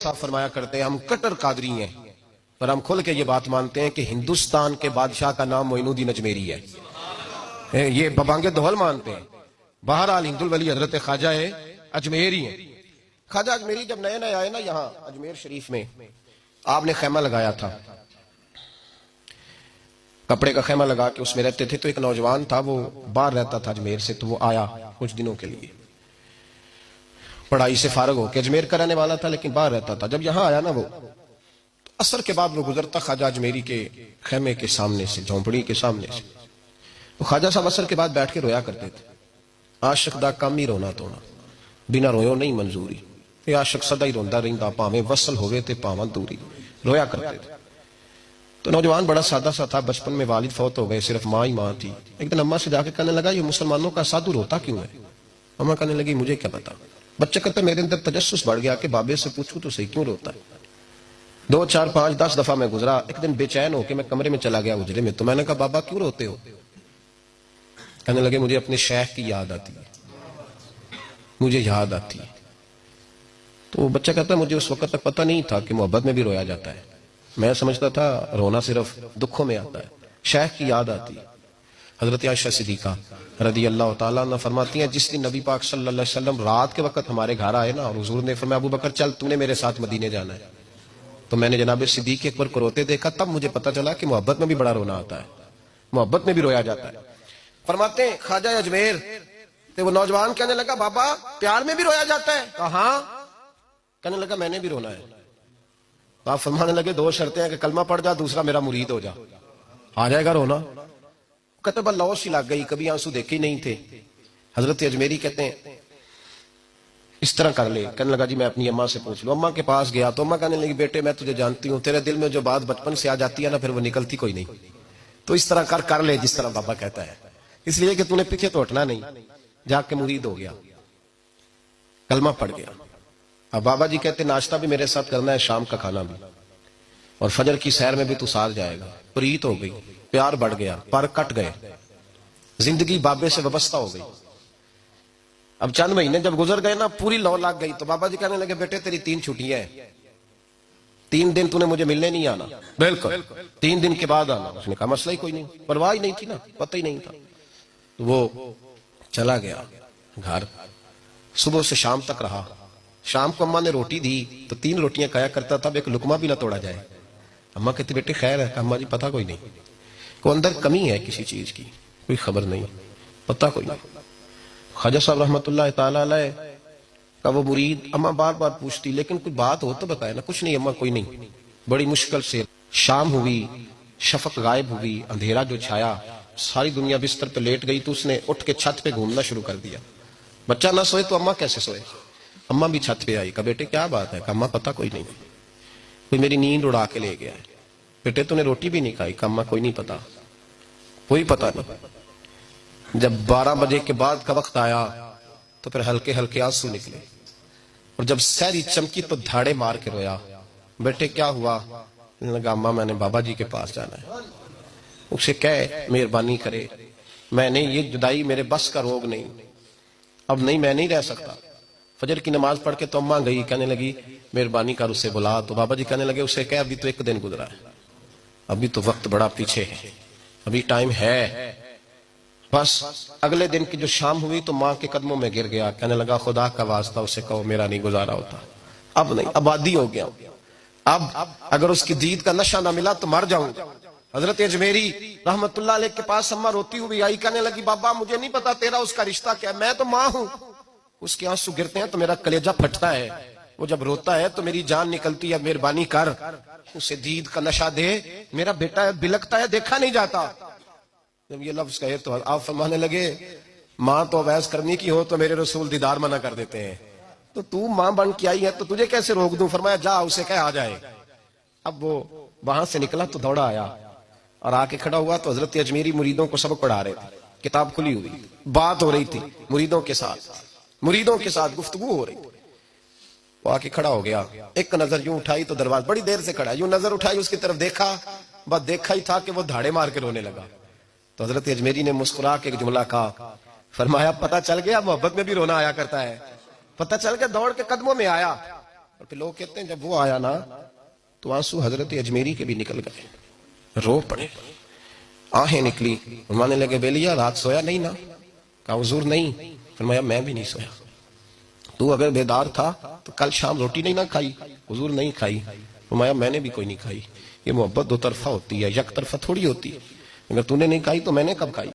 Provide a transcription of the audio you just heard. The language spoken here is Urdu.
صاحب فرمایا کرتے ہیں ہم کٹر قادری ہیں، پر ہم کھل کے یہ بات مانتے ہیں کہ ہندوستان کے بادشاہ کا نام معین الدین اجمیری ہے۔ یہ ببانگ دہل مانتے ہیں۔ بہرحال ہند الولی حضرت خواجہ اجمیری ہیں۔ خواجہ اجمیری جب نئے نئے آئے نا یہاں اجمیر شریف میں، آپ نے خیمہ لگایا تھا، کپڑے کا خیمہ لگا کے اس میں رہتے تھے۔ تو ایک نوجوان تھا، وہ باہر رہتا تھا اجمیر سے، تو وہ آیا کچھ دنوں کے لیے، پڑھائی سے فارغ ہو کے اجمیر کا رہنے والا تھا لیکن باہر رہتا تھا۔ جب یہاں آیا نا وہ عصر کے بعد وہ گزرتا خواجہ اجمیری کے خیمے کے سامنے سے، جھونپڑی کے سامنے سے، وہ خواجہ صاحب عصر کے بعد بیٹھ کے رویا کرتے تھے۔ عاشق دا کام ہی رونا تونا، بنا رویوں نہیں منظوری، یہ عاشق سدا ہی روندا رہندا، پاویں وصل ہوئے تے پاواں دوری، رویا کرتے تھے۔ تو نوجوان بڑا سادہ سا تھا، بچپن میں والد فوت ہو گئے، صرف ماں ہی ماں تھی۔ ایک دن اماں سے جا کے کہنے لگا یہ مسلمانوں کا سادھو روتا کیوں ہے؟ اماں کہنے لگی مجھے کیا پتا۔ بچہ کہتا میرے اندر تجسس بڑھ گیا کہ بابے سے پوچھوں تو صحیح کیوں روتا ہے۔ 2 4 5 10 دفعہ میں گزرا، ایک دن بے چین ہو کے میں کمرے میں چلا گیا اجرے میں، تو میں نے کہا بابا کیوں روتے ہو؟ کہنے لگے مجھے اپنے شیخ کی یاد آتی ہے، مجھے یاد آتی ہے۔ تو بچہ کہتا مجھے اس وقت تک پتہ نہیں تھا کہ محبت میں بھی رویا جاتا ہے، میں سمجھتا تھا رونا صرف دکھوں میں آتا ہے، شیخ کی یاد آتی ہے۔ حضرت عائشہ صدیقہ رضی اللہ تعالیٰ عنہ فرماتی ہیں جس دن نبی پاک صلی اللہ علیہ وسلم رات کے وقت ہمارے گھر آئے نا، اور حضور نے فرمایا ابو بکر چل تو نے میرے ساتھ مدینے جانا ہے، تو میں نے جناب صدیق اکبر کو روتے دیکھا، تب مجھے پتا چلا کہ محبت میں بھی بڑا رونا آتا ہے، محبت میں بھی رویا جاتا ہے۔ فرماتے ہیں خواجہ اجمیر تو وہ نوجوان کہنے لگا بابا پیار میں بھی رویا جاتا ہے؟ کہا ہاں۔ کہنے لگا میں نے بھی رونا ہے۔ آپ فرمانے لگے 2 شرطیں ہیں کہ کلمہ پڑھ جا، دوسرا میرا مرید ہو جا، آ جائے گا رونا؟ کہتے بس لوش ہی لگ گئی، کبھی آنسو دیکھے ہی نہیں تھے۔ حضرت اجمیری کہتے ہیں اس طرح کر لے۔ کہنے لگا جی میں اپنی اماں سے پوچھ لوں۔ اماں کے پاس گیا تو اماں کہنے لگی بیٹے میں تجھے جانتی ہوں، تیرے دل میں جو بات بچپن سے آ جاتی ہے نا پھر وہ نکلتی کوئی نہیں، تو اس طرح کر لے جس طرح بابا کہتا ہے، اس لیے کہ تو نے پیچھے تو ہٹنا نہیں۔ جا کے مرید ہو گیا، کلمہ پڑھ گیا۔ اب بابا جی کہتے ناشتہ بھی میرے ساتھ کرنا ہے، شام کا کھانا بھی، اور فجر کی سیر میں بھی تو ساتھ جائے گا۔ پریت ہو گئی، پیار بڑھ گیا، پر کٹ گئے، زندگی بابے سے وابستہ ہو گئی۔ اب چند مہینے جب گزر گئے نا پوری لو لگ گئی، تو بابا جی کہنے لگے بیٹے تیری 3 چھٹیاں ہیں، 3 دن تو نے مجھے ملنے نہیں آنا۔ بالکل 3 دن کے بعد آنا۔ اس نے کہا مسئلہ ہی کوئی نہیں، پرواہ ہی نہیں تھی نا، پتہ ہی نہیں تھا۔ وہ چلا گیا گھر، صبح سے شام تک رہا۔ شام کو اماں نے روٹی دی تو 3 روٹیاں کھایا کرتا تھا، ایک لقمہ بھی نہ توڑا جائے۔ اماں کہتی بیٹے خیر ہے؟ اماں جی پتہ کوئی نہیں، کوئی اندر کمی ہے کسی چیز کی، کوئی خبر نہیں، پتہ کوئی نہیں۔ خواجہ صاحب رحمت اللہ تعالی علیہ کا وہ مرید اماں بار بار پوچھتی لیکن کوئی بات ہو تو بتائے نا۔ کچھ نہیں اماں کوئی نہیں۔ بڑی مشکل سے شام ہوئی، شفق غائب ہوئی، اندھیرا جو چھایا، ساری دنیا بستر پہ لیٹ گئی، تو اس نے اٹھ کے چھت پہ گھومنا شروع کر دیا۔ بچہ نہ سوئے تو اماں کیسے سوئے؟ اماں بھی چھت پہ آئی، کہا بیٹے کیا بات ہے؟ کہا اماں پتہ کوئی نہیں، کوئی میری نیند اڑا کے لے گیا ہے۔ بیٹے تو نے روٹی بھی نہیں کھائی؟ کہا اماں کوئی نہیں پتا، کوئی پتہ نہیں۔ جب 12 بجے کے بعد کا وقت آیا تو پھر ہلکے ہلکے آنسو نکلے، اور جب سحری چمکی تو دھاڑے مار کے رویا۔ بیٹے کیا ہوا؟ کہنے لگا اماں میں نے بابا جی کے پاس جانا ہے، اسے کہے مہربانی کرے، میں نے یہ جدائی میرے بس کا روگ نہیں، اب نہیں میں نہیں رہ سکتا۔ فجر کی نماز پڑھ کے تو اماں گئی، کہنے لگی مہربانی کر اسے بلا۔ تو بابا جی کہنے لگے اسے کہے ابھی تو 1 دن گزرا ہے، ابھی تو وقت بڑا پیچھے ہے، ابھی ٹائم ہے۔ بس اگلے دن کی جو شام ہوئی تو ماں کے قدموں میں گر گیا، کہنے لگا خدا کا واسطہ اسے کہو میرا نہیں گزارا ہوتا، اب نہیں، اب عادی ہو گیا، اب اگر اس کی دید کا نشہ نہ ملا تو مر جاؤں۔ حضرت اجمیری رحمت اللہ علیہ کے پاس اماں روتی ہوئی آئی، کہنے لگی بابا مجھے نہیں پتا تیرا اس کا رشتہ کیا ہے، میں تو ماں ہوں، اس کے آنسو گرتے ہیں تو میرا کلیجہ پھٹتا ہے، وہ جب روتا ہے تو میری جان نکلتی ہے، مہربانی کر اسے دید کا نشہ دے، میرا بیٹا ہے بلکتا ہے دیکھا نہیں جاتا۔ جب یہ لفظ کہے تو آپ فرمانے لگے ماں تو اویس کرنی کی ہو تو میرے رسول دیدار منع کر دیتے ہیں، تو ماں بن کے آئی ہے تو تجھے کیسے روک دوں؟ فرمایا جا اسے کہے آ جائے۔ اب وہ وہاں سے نکلا تو دوڑا آیا اور آ کے کھڑا ہوا تو حضرت اجمیری مریدوں کو سبق پڑھا رہے تھے، کتاب کھلی ہوئی، بات ہو رہی تھی مریدوں کے ساتھ گفتگو ہو رہی تھی۔ وہ آ کے کھڑا ہو گیا، ایک نظر یوں اٹھائی تو دروازہ، بڑی دیر سے کھڑا، یوں نظر اٹھائی اس کی طرف دیکھا، بس دیکھا ہی تھا کہ وہ دھاڑے مار کے رونے لگا۔ تو حضرت اجمیری نے مسکرا کے ایک جملہ کہا، فرمایا پتہ چل گیا محبت میں بھی رونا آیا کرتا ہے۔ پتہ چل گیا، دوڑ کے قدموں میں آیا، اور پھر لوگ کہتے ہیں جب وہ آیا نا تو آنسو حضرت اجمیری کے بھی نکل گئے, رو پڑے, آہیں نکلی. فرمانے لگے بیلیا رات سویا نہیں نا؟ کہا حضور نہیں. فرمایا میں بھی نہیں سویا. تو اگر بیدار تھا تو کل شام روٹی نہیں نہ کھائی؟ حضور نہیں کھائی. فرمایا میں نے بھی کوئی نہیں کھائی. یہ محبت دو طرفہ ہوتی ہے, یک طرفہ تھوڑی ہوتی ہے. اگر تو نے نہیں کھائی تو میں نے کب کھائی؟